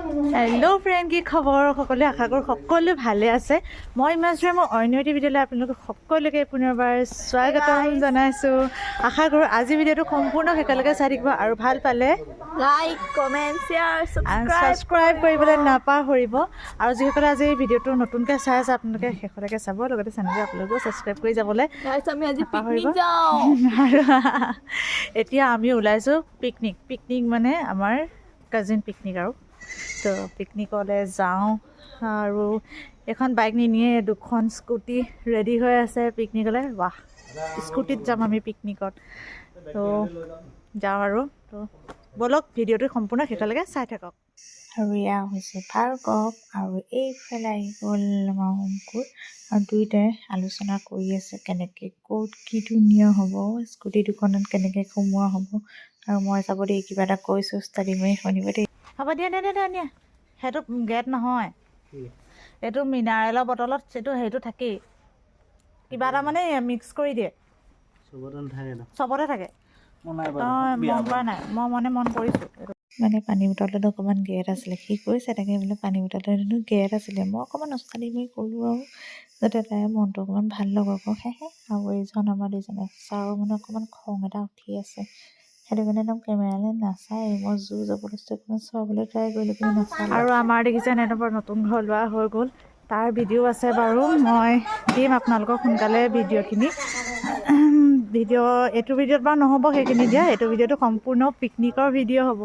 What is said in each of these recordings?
Hello' friend, কি খবৰ? সকলোৱে আশা কৰোঁ সকলোৱে ভালে আছে। মই ইমাজৰে মোৰ অন্য এটি ভিডিঅ'লৈ আপোনালোকক সকলোকে পুনৰবাৰ স্বাগতম জনাইছোঁ। আশা কৰোঁ আজি ভিডিঅ'টো সম্পূৰ্ণ শেষলৈকে চাই থাকিব আৰু ভাল পালে লাইক, কমেণ্ট, শ্বেয়াৰ, ছাবস্ক্ৰাইব কৰিবলৈ নাপাহৰিব। আৰু যিসকলে আজি এই ভিডিঅ'টো নতুনকৈ চাই আছে আপোনালোকে শেষলৈকে চাব, লগতে চেনেলটো আপোনালোকেও ছাবস্ক্ৰাইব কৰি যাবলৈ আমি আজি নাপাহৰিব। পিকনিক যাওঁ। আৰু এতিয়া আমি ওলাইছোঁ পিকনিক মানে আমাৰ কাজিন পিকনিক আৰু তো পিকনিকলৈ যাওঁ। আৰু এখন বাইক নিনিয়ে, দুখন স্কুটি ৰেডি হৈ আছে পিকনিকলৈ। বাহ, স্কুটিত যাম আমি পিকনিকত। তো যাওঁ আৰু তো ব'লক ভিডিঅ'টো সম্পূৰ্ণ শেষলৈকে চাই থাকক। আৰু এয়া হৈছে ভাৰ্গৱ আৰু এইফালে আহি গ'ল আমাৰ অংকুৰ, আৰু দুয়োটাই আলোচনা কৰি আছে কেনেকৈ ক'ত কি ধুনীয়া হ'ব, স্কুটি দুখনত কেনেকৈ সোমোৱা হ'ব। আৰু মই চাব দেই, কিবা এটা কৈছোঁ ষ্টাডি মাৰি শুনিব দেই। হ'ব দিয়া দিয়া, সেইটো গেট নহয়, এইটো মিনাৰেলৰ বটলত সেইটো থাকেই, কিবা এটা মানে মিক্স কৰি দিয়ে, চবতে থাকে। তই মন কৰা নাই, মই মন কৰিছোঁ। মানে পানী বটলত অকণমান গেট আছিলে, সি কৈছে তাকে বোলে পানী বটলত গেট আছিলে। মই অকণমান ষ্টাডি মাৰি ক'লোঁ আৰু যাতে তাই মনটো অকণমান ভাল লগাব। আৰু এইজন আমাৰ দুইজনে ছাৰৰ মানে অকণমান খং এটা উঠি আছে, সেইটো কাৰণে একদম কেমেৰালৈ নাচায়। মই জোৰ জবৰদস্তি অকণমান চোৱাবলৈ ট্ৰাই কৰিলোঁ, কিন্তু নাচায়। আৰু আমাৰ দেখিছে এনেকুৱা নতুন ঘৰ লোৱা হৈ গ'ল, তাৰ ভিডিঅ' আছে বাৰু, মই দিম আপোনালোকক সোনকালে ভিডিঅ'খিনি। এইটো ভিডিঅ'ত বাৰু নহ'ব সেইখিনি দিয়া, এইটো ভিডিঅ'টো সম্পূৰ্ণ পিকনিকৰ ভিডিঅ' হ'ব।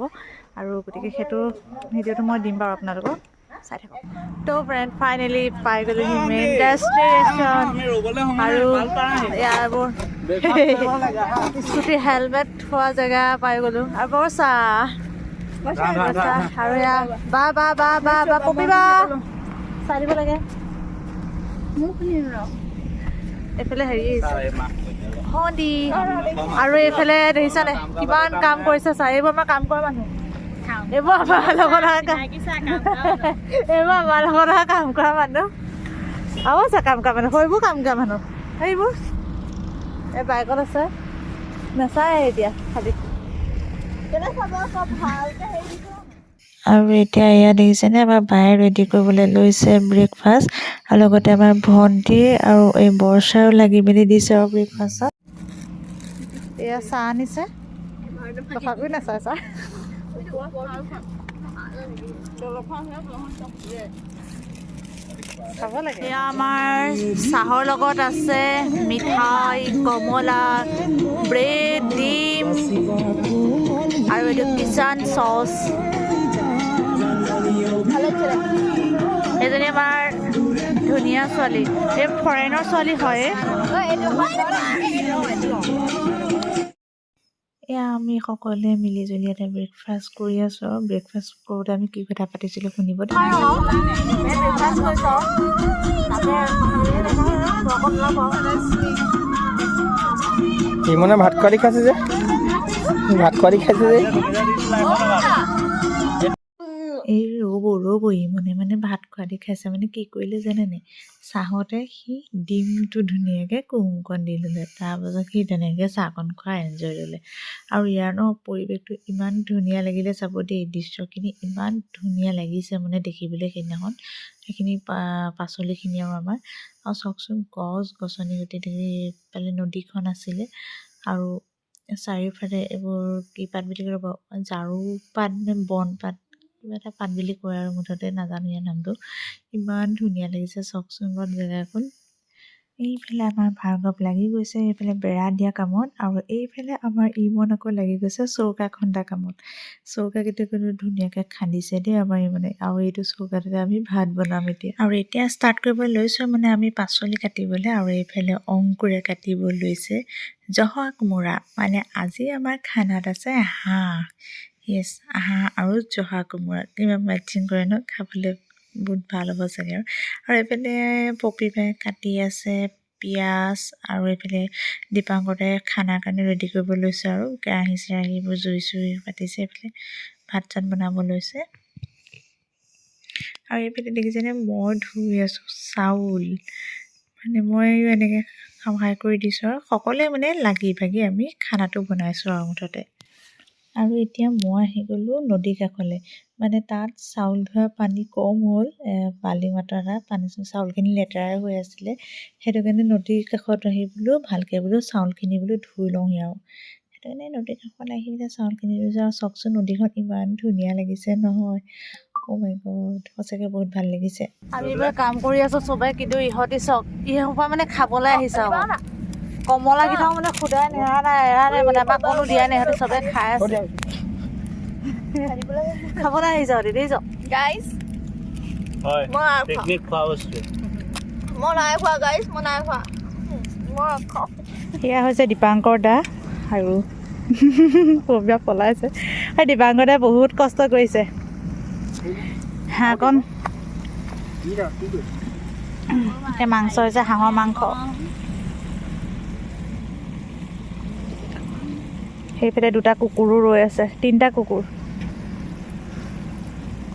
আৰু গতিকে সেইটো ভিডিঅ'টো মই দিম বাৰু আপোনালোকক, চাই থাকক। তো ফ্ৰেণ্ড, ফাইনেলি পাই গ'লোহি মেইন ডেষ্টিনেশ্যন। আৰু ইয়াৰবোৰ স্কুটি হেলমেট থোৱা জেগা পাই গ'লোঁ। আৰু বৰ চাহ আৰু এয়া বা পপিবা চাই দিব লাগে। এইফালে হেৰি দি আৰু এইফালে দেখিছানে কিমান কাম কৰিছে ছাৰ। এইবোৰ আমাৰ কাম কৰা মানুহ, এইবোৰ আমাৰ লগত কাম কৰা মানুহ আৰু আছে কাম কৰা মানুহ, সেইবোৰ কাম কৰা মানুহ সেইবোৰ এই বাইকত আছে, নাচায় এতিয়া খালি। আৰু এতিয়া এয়া দেখিছেনে আমাৰ বায়ে ৰেডি কৰিবলৈ লৈছে ব্ৰেকফাষ্ট, আৰু লগতে আমাৰ ভণ্টি আৰু এই বৰ্ষাও লাগি মেলি দিছে আৰু ব্ৰেকফাষ্টত। এয়া চাহ আনিছে, তথাপিও নাচায় চাহ। খাব লাগে। এয়া আমাৰ চাহৰ লগত আছে মিঠাই, কমলা, ব্ৰেড, ডিম আৰু এইটো কিষান চচ। এজনী আমাৰ ধুনীয়া ছোৱালী, এই ফৰেইনৰ ছোৱালী হয়। এয়া আমি সকলোৱে মিলি জুলি এটা ব্ৰেকফাষ্ট কৰি আছোঁ। আৰু ব্ৰেকফাষ্ট কৰোঁতে আমি কি কথা পাতিছিলোঁ শুনিব। ইমনে ভাত খোৱাৰি খাইছে যে এই ৰ'ব মানে ভাত খোৱাদি খাইছে। মানে কি কৰিলে জানেনে, চাহতে সি ডিমটো ধুনীয়াকৈ কুহুমকণ দি ল'লে, তাৰপাছত সি তেনেকৈ চাহকণ খোৱা এনজয় ল'লে। আৰু ইয়াৰ পৰিৱেশটো ইমান ধুনীয়া লাগিলে, চাব দেই, দৃশ্যখিনি ইমান ধুনীয়া লাগিছে মানে দেখিবলৈ সেইদিনাখন, সেইখিনি পাচলিখিনি আমাৰ। আৰু চাওকচোন গছ গছনি গোটেই এইফালে নদীখন আছিলে, আৰু চাৰিওফালে এইবোৰ কি পাত বুলি ক'ব, জাৰু পাত নে বন পাত, কিবা এটা পাত বুলি কয় আৰু মুঠতে নাজানো ইয়াৰ নামটো। ইমান ধুনীয়া লাগিছে চাওকচোন বৰ জেগাকণ। এইফালে আমাৰ ভাৰ্গৱ লাগি গৈছে এইফালে বেৰা দিয়া কামত, আৰু এইফালে আমাৰ ইমন আকৌ লাগি গৈছে চৌকা খন্দা কামত। চৌকাকেইটা কিন্তু ধুনীয়াকৈ খান্দিছে দেই আমাৰ ইমনে, আৰু এইটো চৌকাটোতে আমি ভাত বনাম এতিয়া। আৰু এতিয়া ষ্টাৰ্ট কৰিব লৈছোঁ মানে আমি পাচলি কাটিবলৈ, আৰু এইফালে অংকুৰে কাটিব লৈছে জহা কোমোৰা। মানে আজি আমাৰ খানাত আছে হাঁহ, হাঁহ আৰু জহা কোমোৰা, কিবা মেচিং কৰে ন, খাবলৈ বহুত ভাল হ'ব চাগে। আৰু এইফালে পপিবাই কাটি আছে পিঁয়াজ, আৰু এইফালে দীপাংকৰে খানাৰ কাৰণে ৰেডি কৰিব লৈছে, আৰু কেৰাহী চেৰাহীবোৰ জুই চুই পাতিছে, এইফালে ভাত চাত বনাব লৈছে। আৰু এইফালে দেখিছেনে মই ধুই আছোঁ চাউল, মানে মই এনেকৈ সহায় কৰি দিছোঁ, আৰু সকলোৱে মানে লাগি ভাগি আমি খানাটো বনাইছোঁ আৰু মুঠতে। আৰু এতিয়া মই আহি গ'লোঁ নদীৰ কাষলৈ মানে তাত চাউল ধোৱা পানী কম হ'ল বালি মাতৰা পানী চাউলখিনি লেতেৰাই হৈ আছিলে সেইটো কাৰণে নদীৰ কাষত আহি বোলো ভালকৈ বোলো চাউলখিনি বোলো ধুই লওঁহি আৰু সেইটো কাৰণে নদীৰ কাষত আহি এতিয়া চাউলখিনি ধুই যাওঁ চাওকচোন নদীখন ইমান ধুনীয়া লাগিছে নহয় অ' মাই গড সঁচাকৈ বহুত ভাল লাগিছে আমি এইবাৰ কাম কৰি আছোঁ চবেই কিন্তু ইহঁতি চাওক ইহঁতৰ মানে খাবলৈ আহিছে আৰু কমলাকেইটাও মানে সুদাই নেৰা নাই মানে আমাক কোনো দিয়া নাই সিহঁতে চবে খাই আছে খাবলৈ আহিছে সিহঁতি দেখিছ Guys, হয় মই পিকনিক খোৱা বস্তু নাই খোৱা guys, মই নাই খোৱা। মই খাওঁ। সেয়া হৈছে দীপাংকৰ দা আৰু পবিয়া পলাইছে আৰু দীপাংকৰ দাই বহুত কষ্ট কৰিছে হাঁহকণ এতিয়া মাংস হৈছে হাঁহৰ মাংস সেইফালে দুটা কুকুৰো ৰৈ আছে 3টা কুকুৰ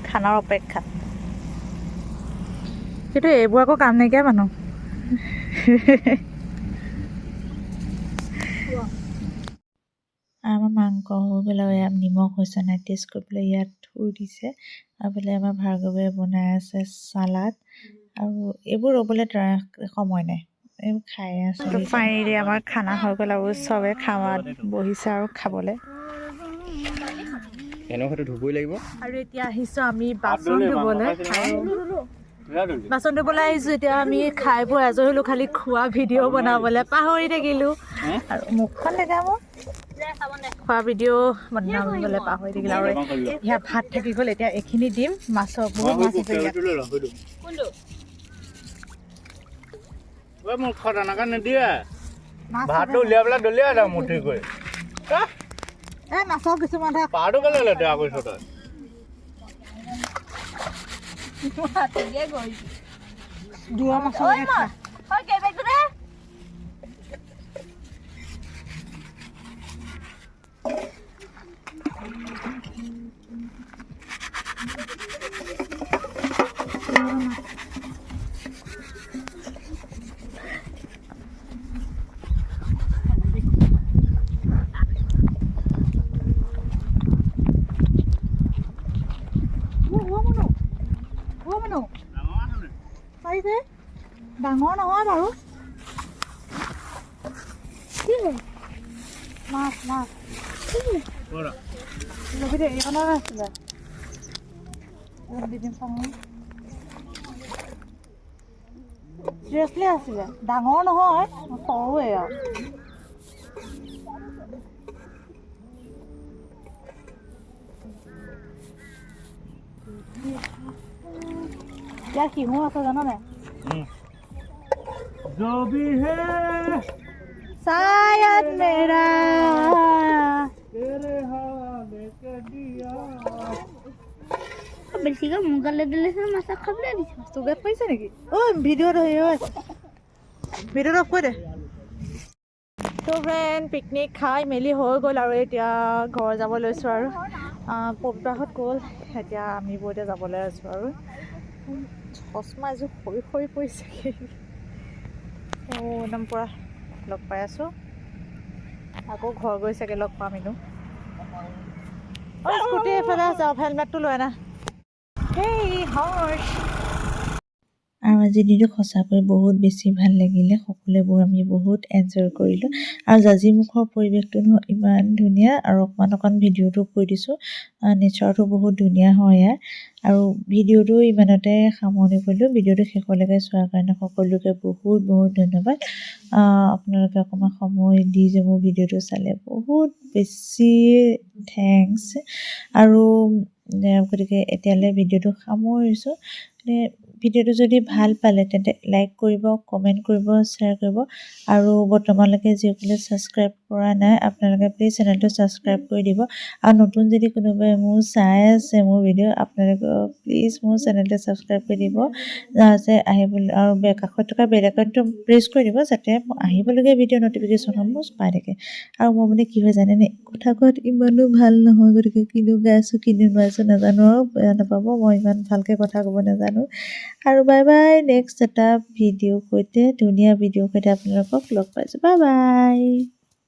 খানাৰ অপেক্ষা কিন্তু এইবোৰ আকৌ কাম নাইকিয়া মানুহ আমাৰ মাংস হৈ গ'ল আৰু ইয়াত নিমখ হৈছে নাই টেষ্ট কৰিবলৈ ইয়াত থৈ দিছে আৰু বোলে আমাৰ ভাৰ্গৱে বনাই আছে চালাড আৰু এইবোৰ ৰ'বলৈ তাৰ সময় নাই এইবোৰ খাই আছোঁ ফাইনেলি আমাৰ খানা হৈ গ'ল আৰু চবে খাৱাত বহিছে আৰু খাবলৈ এনেকুৱাটো ধুবই লাগিব আৰু এতিয়া আহিছোঁ আমি বাচন ধুবলৈ আহিছোঁ এতিয়া আমি খাই বৈ আজৰি হ'লোঁ খালি খোৱা ভিডিঅ' বনাবলৈ পাহৰি থাকিলোঁ আৰু মুখখন দেখা মোক খোৱা ভিডিঅ' বনাবলৈ পাহৰি থাকিলোঁ আৰু ইয়াত ভাত থাকি গ'ল এতিয়া এইখিনি দিম মাছৰ বহুত মাছ আছে ভাতটো উলিয়াই পেলাই দলিয়াই দা মুঠি কৰি মাছৰ কিছুমান পাহাৰটো কেলে লেতেৰা কৰিছ তই দূৰৰ মাছৰ ডাঙৰ নহয় বাৰু মাছ মাছ লগতে এইখনৰ আছিলে চিৰিয়াছলি আছিলে ডাঙৰ নহয় সৰুৱে আৰু ইয়াত শিহু আছে জানা নাই जो भी है शायद मेरा तेरे हाले के दिया বেছিকৈ মুগালে দিলে মাছ খাবলৈ দিছে চুগাৰ পাইছে নেকি ভিডিঅ'ত ভিডিঅ'ত অফ কৰি দে তো ফ্ৰেণ্ড পিকনিক খাই মেলি হৈ গ'ল আৰু এতিয়া ঘৰ যাব লৈছোঁ আৰু পবিত্ৰাহঁত গ'ল এতিয়া আমি এতিয়া যাবলৈ আছোঁ আৰু চশমা এযোৰ সৰি পৰিছেগৈ একদম পূৰা লগ পাই আছোঁ আকৌ ঘৰ গৈ চাগে লগ পাম এনেও স্কুটি এফালে আছে হেলমেটটো লৈ আনা আৰু আজি দিনটো সঁচাকৈ বহুত বেছি ভাল লাগিলে সকলোবোৰ আমি বহুত এনজয় কৰিলোঁ আৰু জাজিমুখৰ পৰিৱেশটো ইমান ধুনীয়া আৰু অকণমান ভিডিঅ'টো কৈ দিছোঁ নেচাৰটো বহুত ধুনীয়া হয় ইয়াৰ আৰু ভিডিঅ'টো ইমানতে সামৰণি কৰিলোঁ ভিডিঅ'টো শেষলৈকে চোৱাৰ কাৰণে সকলোকে বহুত বহুত ধন্যবাদ আপোনালোকে অকণমান সময় দি যে মোৰ ভিডিঅ'টো চালে বহুত বেছি থেংকছ আৰু গতিকে এতিয়ালৈ ভিডিঅ'টো সামৰিছোঁ ভিডিঅ'টো যদি ভাল পালে তেন্তে লাইক কৰিব কমেণ্ট কৰিব শ্বেয়াৰ কৰিব আৰু বৰ্তমানলৈকে যিসকলে ছাবস্ক্ৰাইব কৰা নাই আপোনালোকে প্লিজ চেনেলটো ছাবস্ক্ৰাইব কৰি দিব আৰু নতুন যদি কোনোবাই মোৰ চাই আছে মোৰ ভিডিঅ' আপোনালোকে প্লিজ মোৰ চেনেলটো ছাবস্ক্ৰাইব কৰি দিব যাতে আহিবলৈ আৰু কাষত থকা বেল আইকনটো প্ৰেছ কৰি দিব যাতে আহিবলগীয়া ভিডিঅ' ন'টিফিকেশ্যনসমূহ পাই থাকে আৰু মই মানে কি হয় জানেনে কথা কোৱাত ইমানো ভাল নহয় গতিকে কিনো গাইছোঁ কিনো নোৱাইছোঁ নাজানো আৰু বেয়া নাপাব মই ইমান ভালকৈ কথা ক'ব নাজানো আৰু বাই বাই নেক্সট এটা ভিডিঅ'ৰ সৈতে ধুনীয়া ভিডিঅ'ৰ সৈতে আপোনালোকক লগ পাইছোঁ বাই বাই